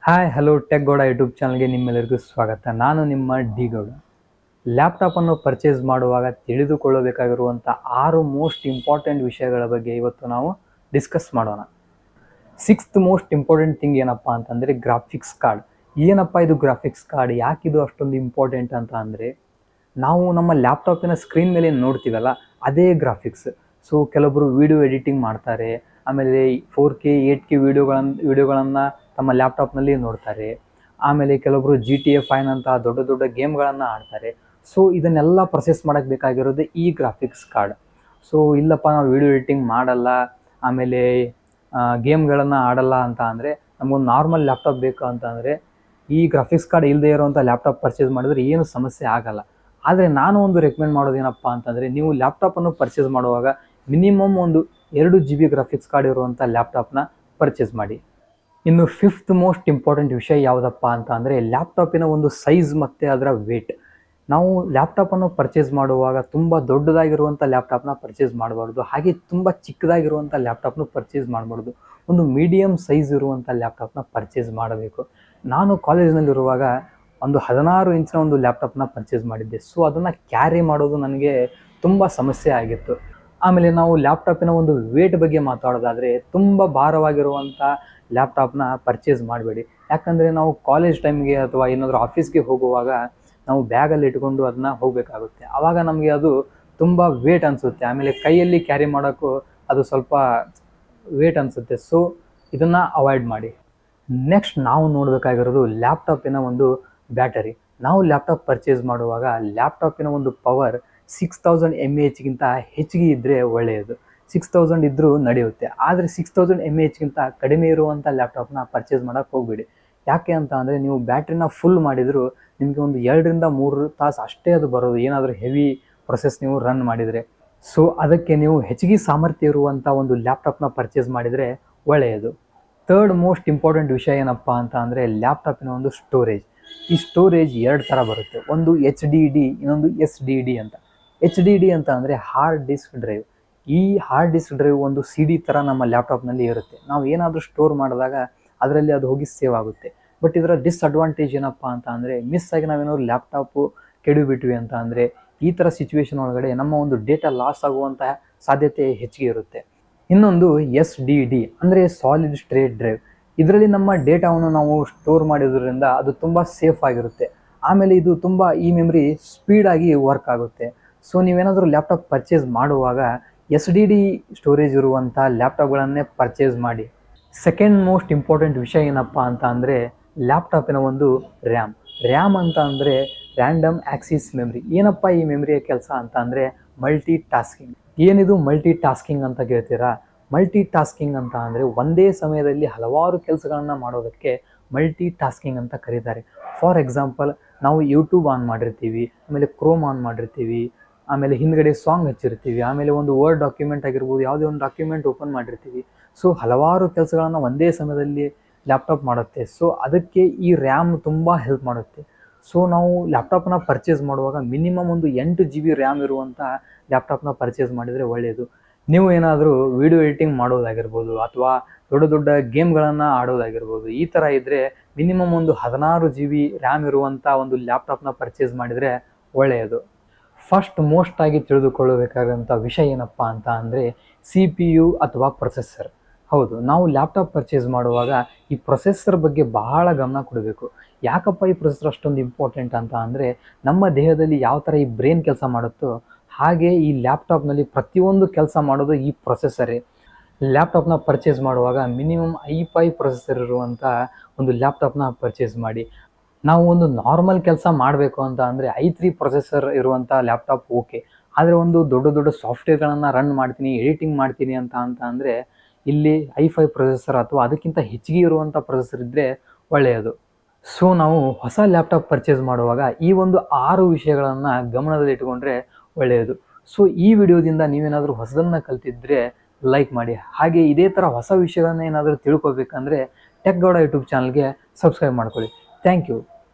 Hi hello tech Gowda YouTube ಚಾನಲ್ಗೆ ನಿಮ್ಮೆಲ್ಲರಿಗೂ ಸ್ವಾಗತ. ನಾನು ನಿಮ್ಮ ಡಿ ಗೌಡ. ಲ್ಯಾಪ್ಟಾಪನ್ನು ಪರ್ಚೇಸ್ ಮಾಡುವಾಗ ತಿಳಿದುಕೊಳ್ಳಬೇಕಾಗಿರುವಂಥ 6 ಮೋಸ್ಟ್ ಇಂಪಾರ್ಟೆಂಟ್ ವಿಷಯಗಳ ಬಗ್ಗೆ ಇವತ್ತು ನಾವು ಡಿಸ್ಕಸ್ ಮಾಡೋಣ. 6th ಮೋಸ್ಟ್ ಇಂಪಾರ್ಟೆಂಟ್ ಥಿಂಗ್ ಏನಪ್ಪ ಅಂತಂದರೆ ಗ್ರಾಫಿಕ್ಸ್ ಕಾರ್ಡ್. ಏನಪ್ಪ ಇದು ಗ್ರಾಫಿಕ್ಸ್ ಕಾರ್ಡ್, ಯಾಕಿದು ಅಷ್ಟೊಂದು ಇಂಪಾರ್ಟೆಂಟ್ ಅಂತ ಅಂದರೆ, ನಾವು ನಮ್ಮ ಲ್ಯಾಪ್ಟಾಪಿನ ಸ್ಕ್ರೀನ್ ಮೇಲೆ ನೋಡ್ತೀವಲ್ಲ ಅದೇ ಗ್ರಾಫಿಕ್ಸ್. ಸೊ ಕೆಲವೊಬ್ಬರು ವಿಡಿಯೋ ಎಡಿಟಿಂಗ್ ಮಾಡ್ತಾರೆ, ಆಮೇಲೆ 4K 8K ವಿಡಿಯೋಗಳನ್ನು ತಮ್ಮ ಲ್ಯಾಪ್ಟಾಪ್ನಲ್ಲಿ ನೋಡ್ತಾರೆ. ಆಮೇಲೆ ಕೆಲವೊಬ್ಬರು GTA 5 ಅಂತ ದೊಡ್ಡ ದೊಡ್ಡ ಗೇಮ್ಗಳನ್ನು ಆಡ್ತಾರೆ. ಸೊ ಇದನ್ನೆಲ್ಲ ಪ್ರೊಸೆಸ್ ಮಾಡೋಕ್ಕೆ ಬೇಕಾಗಿರೋದು ಈ ಗ್ರಾಫಿಕ್ಸ್ ಕಾರ್ಡ್. ಸೊ ಇಲ್ಲಪ್ಪ ನಾವು ವಿಡಿಯೋ ಎಡಿಟಿಂಗ್ ಮಾಡಲ್ಲ, ಆಮೇಲೆ ಗೇಮ್ಗಳನ್ನು ಆಡಲ್ಲ ಅಂತ ಅಂದರೆ ನಮಗೊಂದು ನಾರ್ಮಲ್ ಲ್ಯಾಪ್ಟಾಪ್ ಬೇಕು ಅಂತ ಅಂದರೆ ಈ ಗ್ರಾಫಿಕ್ಸ್ ಕಾರ್ಡ್ ಇಲ್ಲದೆ ಇರೋವಂಥ ಲ್ಯಾಪ್ಟಾಪ್ ಪರ್ಚೇಸ್ ಮಾಡಿದ್ರೆ ಏನು ಸಮಸ್ಯೆ ಆಗಲ್ಲ. ಆದರೆ ನಾನು ಒಂದು ರೆಕಮೆಂಡ್ ಮಾಡೋದೇನಪ್ಪ ಅಂತಂದರೆ, ನೀವು ಲ್ಯಾಪ್ಟಾಪನ್ನು ಪರ್ಚೇಸ್ ಮಾಡುವಾಗ ಮಿನಿಮಮ್ ಒಂದು 2 GB ಗ್ರಾಫಿಕ್ಸ್ ಕಾರ್ಡ್ ಇರುವಂಥ ಲ್ಯಾಪ್ಟಾಪ್ನ ಪರ್ಚೇಸ್ ಮಾಡಿ. ಇನ್ನು 5th ಮೋಸ್ಟ್ ಇಂಪಾರ್ಟೆಂಟ್ ವಿಷಯ ಯಾವುದಪ್ಪ ಅಂತ ಅಂದರೆ ಲ್ಯಾಪ್ಟಾಪಿನ ಒಂದು ಸೈಜ್ ಮತ್ತು ಅದರ ವೇಟ್. ನಾವು ಲ್ಯಾಪ್ಟಾಪನ್ನು ಪರ್ಚೇಸ್ ಮಾಡುವಾಗ ತುಂಬ ದೊಡ್ಡದಾಗಿರುವಂಥ ಲ್ಯಾಪ್ಟಾಪ್ನ ಪರ್ಚೇಸ್ ಮಾಡಬಾರ್ದು, ಹಾಗೆ ತುಂಬ ಚಿಕ್ಕದಾಗಿರುವಂಥ ಲ್ಯಾಪ್ಟಾಪ್ನ ಪರ್ಚೇಸ್ ಮಾಡಬಾರ್ದು. ಒಂದು ಮೀಡಿಯಮ್ ಸೈಜ್ ಇರುವಂಥ ಲ್ಯಾಪ್ಟಾಪ್ನ ಪರ್ಚೇಸ್ ಮಾಡಬೇಕು. ನಾನು ಕಾಲೇಜ್ನಲ್ಲಿರುವಾಗ ಒಂದು 16 ಇಂಚಿನ ಒಂದು ಲ್ಯಾಪ್ಟಾಪ್ನ ಪರ್ಚೇಸ್ ಮಾಡಿದ್ದೆ. ಸೊ ಅದನ್ನು ಕ್ಯಾರಿ ಮಾಡೋದು ನನಗೆ ತುಂಬ ಸಮಸ್ಯೆ ಆಗಿತ್ತು. ಆಮೇಲೆ ನಾವು ಲ್ಯಾಪ್ಟಾಪಿನ ಒಂದು ವೇಟ್ ಬಗ್ಗೆ ಮಾತಾಡೋದಾದರೆ, ತುಂಬ ಭಾರವಾಗಿರುವಂಥ ಲ್ಯಾಪ್ಟಾಪ್ನ ಪರ್ಚೇಸ್ ಮಾಡಬೇಡಿ. ಯಾಕಂದರೆ ನಾವು ಕಾಲೇಜ್ ಟೈಮ್ಗೆ ಅಥವಾ ಏನಾದರೂ ಆಫೀಸ್ಗೆ ಹೋಗುವಾಗ ನಾವು ಬ್ಯಾಗಲ್ಲಿ ಇಟ್ಕೊಂಡು ಅದನ್ನ ಹೋಗಬೇಕಾಗುತ್ತೆ. ಆವಾಗ ನಮಗೆ ಅದು ತುಂಬ ವೇಟ್ ಅನಿಸುತ್ತೆ, ಆಮೇಲೆ ಕೈಯಲ್ಲಿ ಕ್ಯಾರಿ ಮಾಡೋಕ್ಕೂ ಅದು ಸ್ವಲ್ಪ ವೇಟ್ ಅನಿಸುತ್ತೆ. ಸೊ ಇದನ್ನು ಅವಾಯ್ಡ್ ಮಾಡಿ. ನೆಕ್ಸ್ಟ್ ನಾವು ನೋಡಬೇಕಾಗಿರೋದು ಲ್ಯಾಪ್ಟಾಪಿನ ಒಂದು ಬ್ಯಾಟರಿ. ನಾವು ಲ್ಯಾಪ್ಟಾಪ್ ಪರ್ಚೇಸ್ ಮಾಡುವಾಗ ಲ್ಯಾಪ್ಟಾಪಿನ ಒಂದು ಪವರ್ 6000 mAhಗಿಂತ ಹೆಚ್ಚಿಗೆ ಇದ್ದರೆ ಒಳ್ಳೆಯದು. 6000 ಇದ್ದರೂ ನಡೆಯುತ್ತೆ, ಆದರೆ 6000 mAhಗಿಂತ ಕಡಿಮೆ ಇರುವಂಥ ಲ್ಯಾಪ್ಟಾಪ್ನ ಪರ್ಚೇಸ್ ಮಾಡೋಕ್ಕೆ ಹೋಗಬೇಡಿ. ಯಾಕೆ ಅಂತ ಅಂದರೆ, ನೀವು ಬ್ಯಾಟ್ರಿನ ಫುಲ್ ಮಾಡಿದರೂ ನಿಮಗೆ ಒಂದು 2 ರಿಂದ 3 ತಾಸು ಅಷ್ಟೇ ಅದು ಬರೋದು, ಏನಾದರೂ ಹೆವಿ ಪ್ರೊಸೆಸ್ ನೀವು ರನ್ ಮಾಡಿದರೆ. ಸೊ ಅದಕ್ಕೆ ನೀವು ಹೆಚ್ಚಿಗೆ ಸಾಮರ್ಥ್ಯ ಇರುವಂಥ ಒಂದು ಲ್ಯಾಪ್ಟಾಪ್ನ ಪರ್ಚೇಸ್ ಮಾಡಿದರೆ ಒಳ್ಳೆಯದು. 3rd ಮೋಸ್ಟ್ ಇಂಪಾರ್ಟೆಂಟ್ ವಿಷಯ ಏನಪ್ಪ ಅಂತ ಅಂದರೆ ಲ್ಯಾಪ್ಟಾಪಿನ ಒಂದು ಸ್ಟೋರೇಜ್. ಈ ಸ್ಟೋರೇಜ್ 2 ಥರ ಬರುತ್ತೆ, ಒಂದು HDD, ಇನ್ನೊಂದು SDD ಅಂತ. HDD ಅಂತ ಅಂದರೆ ಹಾರ್ಡ್ ಡಿಸ್ಕ್ ಡ್ರೈವ್. ಈ ಹಾರ್ಡ್ ಡಿಸ್ಕ್ ಡ್ರೈವ್ ಒಂದು CD ಥರ ನಮ್ಮ ಲ್ಯಾಪ್ಟಾಪ್ನಲ್ಲಿ ಇರುತ್ತೆ. ನಾವು ಏನಾದರೂ ಸ್ಟೋರ್ ಮಾಡಿದಾಗ ಅದರಲ್ಲಿ ಅದು ಹೋಗಿ ಸೇವ್ ಆಗುತ್ತೆ. ಬಟ್ ಇದರ ಡಿಸ್ಅಡ್ವಾಂಟೇಜ್ ಏನಪ್ಪ ಅಂತ ಅಂದರೆ, ಮಿಸ್ ಆಗಿ ನಾವೇನಾದ್ರು ಲ್ಯಾಪ್ಟಾಪು ಕೆಡಿಬಿಟ್ವಿ ಅಂತ ಅಂದರೆ ಈ ಥರ ಸಿಚುವೇಶನ್ ಒಳಗಡೆ ನಮ್ಮ ಒಂದು ಡೇಟಾ ಲಾಸ್ ಆಗುವಂಥ ಸಾಧ್ಯತೆ ಹೆಚ್ಚಿಗೆ ಇರುತ್ತೆ. ಇನ್ನೊಂದು SDD ಅಂದರೆ ಸಾಲಿಡ್ ಸ್ಟೇಟ್ ಡ್ರೈವ್. ಇದರಲ್ಲಿ ನಮ್ಮ ಡೇಟಾವನ್ನು ನಾವು ಸ್ಟೋರ್ ಮಾಡಿದ್ರಿಂದ ಅದು ತುಂಬ ಸೇಫ್ ಆಗಿರುತ್ತೆ. ಆಮೇಲೆ ಇದು ತುಂಬ ಈ ಮೆಮ್ರಿ ಸ್ಪೀಡಾಗಿ ವರ್ಕ್ ಆಗುತ್ತೆ. ಸೊ ನೀವೇನಾದರೂ ಲ್ಯಾಪ್ಟಾಪ್ ಪರ್ಚೇಸ್ ಮಾಡುವಾಗ SDD ಸ್ಟೋರೇಜ್ ಇರುವಂಥ ಲ್ಯಾಪ್ಟಾಪ್ಗಳನ್ನೇ ಪರ್ಚೇಸ್ ಮಾಡಿ. 2nd ಮೋಸ್ಟ್ ಇಂಪಾರ್ಟೆಂಟ್ ವಿಷಯ ಏನಪ್ಪ ಅಂತ ಅಂದರೆ ಲ್ಯಾಪ್ಟಾಪಿನ ಒಂದು ರ್ಯಾಮ್ ಅಂತ ಅಂದರೆ ರ್ಯಾಂಡಮ್ ಆಕ್ಸಿಸ್ ಮೆಮ್ರಿ. ಏನಪ್ಪ ಈ ಮೆಮ್ರಿಯ ಕೆಲಸ ಅಂತ ಅಂದರೆ ಮಲ್ಟಿ ಟಾಸ್ಕಿಂಗ್. ಏನಿದು ಮಲ್ಟಿ ಟಾಸ್ಕಿಂಗ್ ಅಂತ ಕೇಳ್ತೀರಾ? ಮಲ್ಟಿ ಟಾಸ್ಕಿಂಗ್ ಅಂತ ಅಂದರೆ ಒಂದೇ ಸಮಯದಲ್ಲಿ ಹಲವಾರು ಕೆಲಸಗಳನ್ನು ಮಾಡೋದಕ್ಕೆ ಮಲ್ಟಿ ಟಾಸ್ಕಿಂಗ್ ಅಂತ ಕರೀತಾರೆ. ಫಾರ್ ಎಕ್ಸಾಂಪಲ್, ನಾವು ಯೂಟ್ಯೂಬ್ ಆನ್ ಮಾಡಿರ್ತೀವಿ, ಆಮೇಲೆ ಕ್ರೋಮ್ ಆನ್ ಮಾಡಿರ್ತೀವಿ, ಆಮೇಲೆ ಹಿಂದ್ಗಡೆ ಸಾಂಗ್ ಹಚ್ಚಿರ್ತೀವಿ, ಆಮೇಲೆ ಒಂದು ವರ್ಡ್ ಡಾಕ್ಯುಮೆಂಟ್ ಆಗಿರ್ಬೋದು, ಯಾವುದೇ ಒಂದು ಡಾಕ್ಯುಮೆಂಟ್ ಓಪನ್ ಮಾಡಿರ್ತೀವಿ. ಸೊ ಹಲವಾರು ಕೆಲಸಗಳನ್ನು ಒಂದೇ ಸಮಯದಲ್ಲಿ ಲ್ಯಾಪ್ಟಾಪ್ ಮಾಡುತ್ತೆ. ಸೊ ಅದಕ್ಕೆ ಈ ರ್ಯಾಮ್ ತುಂಬ ಹೆಲ್ಪ್ ಮಾಡುತ್ತೆ. ಸೊ ನಾವು ಲ್ಯಾಪ್ಟಾಪ್ನ ಪರ್ಚೇಸ್ ಮಾಡುವಾಗ ಮಿನಿಮಮ್ ಒಂದು 8 GB ರ್ಯಾಮ್ ಇರುವಂಥ ಲ್ಯಾಪ್ಟಾಪ್ನ ಪರ್ಚೇಸ್ ಮಾಡಿದರೆ ಒಳ್ಳೆಯದು. ನೀವು ಏನಾದರೂ ವಿಡಿಯೋ ಎಡಿಟಿಂಗ್ ಮಾಡೋದಾಗಿರ್ಬೋದು ಅಥವಾ ದೊಡ್ಡ ದೊಡ್ಡ ಗೇಮ್ಗಳನ್ನು ಆಡೋದಾಗಿರ್ಬೋದು, ಈ ಥರ ಇದ್ದರೆ ಮಿನಿಮಮ್ ಒಂದು 16 GB ರ್ಯಾಮ್ ಇರುವಂಥ ಒಂದು ಲ್ಯಾಪ್ಟಾಪ್ನ ಪರ್ಚೇಸ್ ಮಾಡಿದರೆ ಒಳ್ಳೆಯದು. ಫಸ್ಟ್ ಮೋಸ್ಟ್ ಆಗಿ ತಿಳಿದುಕೊಳ್ಳಬೇಕಾದಂಥ ವಿಷಯ ಏನಪ್ಪ ಅಂತ ಅಂದರೆ CPU ಅಥವಾ ಪ್ರೊಸೆಸರ್. ಹೌದು, ನಾವು ಲ್ಯಾಪ್ಟಾಪ್ ಪರ್ಚೇಸ್ ಮಾಡುವಾಗ ಈ ಪ್ರೊಸೆಸರ್ ಬಗ್ಗೆ ಬಹಳ ಗಮನ ಕೊಡಬೇಕು. ಯಾಕಪ್ಪ ಈ ಪ್ರೊಸೆಸರ್ ಅಷ್ಟೊಂದು ಇಂಪಾರ್ಟೆಂಟ್ ಅಂತ ಅಂದರೆ, ನಮ್ಮ ದೇಹದಲ್ಲಿ ಯಾವ ಥರ ಈ ಬ್ರೈನ್ ಕೆಲಸ ಮಾಡುತ್ತೋ ಹಾಗೆ ಈ ಲ್ಯಾಪ್ಟಾಪ್ನಲ್ಲಿ ಪ್ರತಿಯೊಂದು ಕೆಲಸ ಮಾಡೋದು ಈ ಪ್ರೊಸೆಸರೇ. ಲ್ಯಾಪ್ಟಾಪ್ನ ಪರ್ಚೇಸ್ ಮಾಡುವಾಗ ಮಿನಿಮಮ್ i5 ಪ್ರೊಸೆಸರ್ ಇರುವಂಥ ಒಂದು ಲ್ಯಾಪ್ಟಾಪ್ನ ಪರ್ಚೇಸ್ ಮಾಡಿ. ನಾವು ಒಂದು ನಾರ್ಮಲ್ ಕೆಲಸ ಮಾಡಬೇಕು ಅಂತ ಅಂದರೆ i3 ಪ್ರೊಸೆಸರ್ ಇರುವಂಥ ಲ್ಯಾಪ್ಟಾಪ್ ಓಕೆ. ಆದರೆ ಒಂದು ದೊಡ್ಡ ದೊಡ್ಡ ಸಾಫ್ಟ್ವೇರ್ಗಳನ್ನು ರನ್ ಮಾಡ್ತೀನಿ, ಎಡಿಟಿಂಗ್ ಮಾಡ್ತೀನಿ ಅಂತ ಅಂದರೆ ಇಲ್ಲಿ i5 ಪ್ರೊಸೆಸರ್ ಅಥವಾ ಅದಕ್ಕಿಂತ ಹೆಚ್ಚಿಗೆ ಇರುವಂಥ ಪ್ರೊಸೆಸರ್ ಇದ್ದರೆ ಒಳ್ಳೆಯದು. ಸೊ ನಾವು ಹೊಸ ಲ್ಯಾಪ್ಟಾಪ್ ಪರ್ಚೇಸ್ ಮಾಡುವಾಗ ಈ ಒಂದು 6 ವಿಷಯಗಳನ್ನು ಗಮನದಲ್ಲಿ ಇಟ್ಕೊಂಡ್ರೆ ಒಳ್ಳೆಯದು. ಸೊ ಈ ವಿಡಿಯೋದಿಂದ ನೀವೇನಾದರೂ ಹೊಸದನ್ನು ಕಲ್ತಿದ್ರೆ ಲೈಕ್ ಮಾಡಿ. ಹಾಗೆ ಇದೇ ಥರ ಹೊಸ ವಿಷಯಗಳನ್ನ ಏನಾದರೂ ತಿಳ್ಕೊಬೇಕಂದ್ರೆ ಟೆಕ್ ಗೌಡ ಯೂಟ್ಯೂಬ್ ಚಾನಲ್ಗೆ ಸಬ್ಸ್ಕ್ರೈಬ್ ಮಾಡ್ಕೊಳ್ಳಿ. Thank you.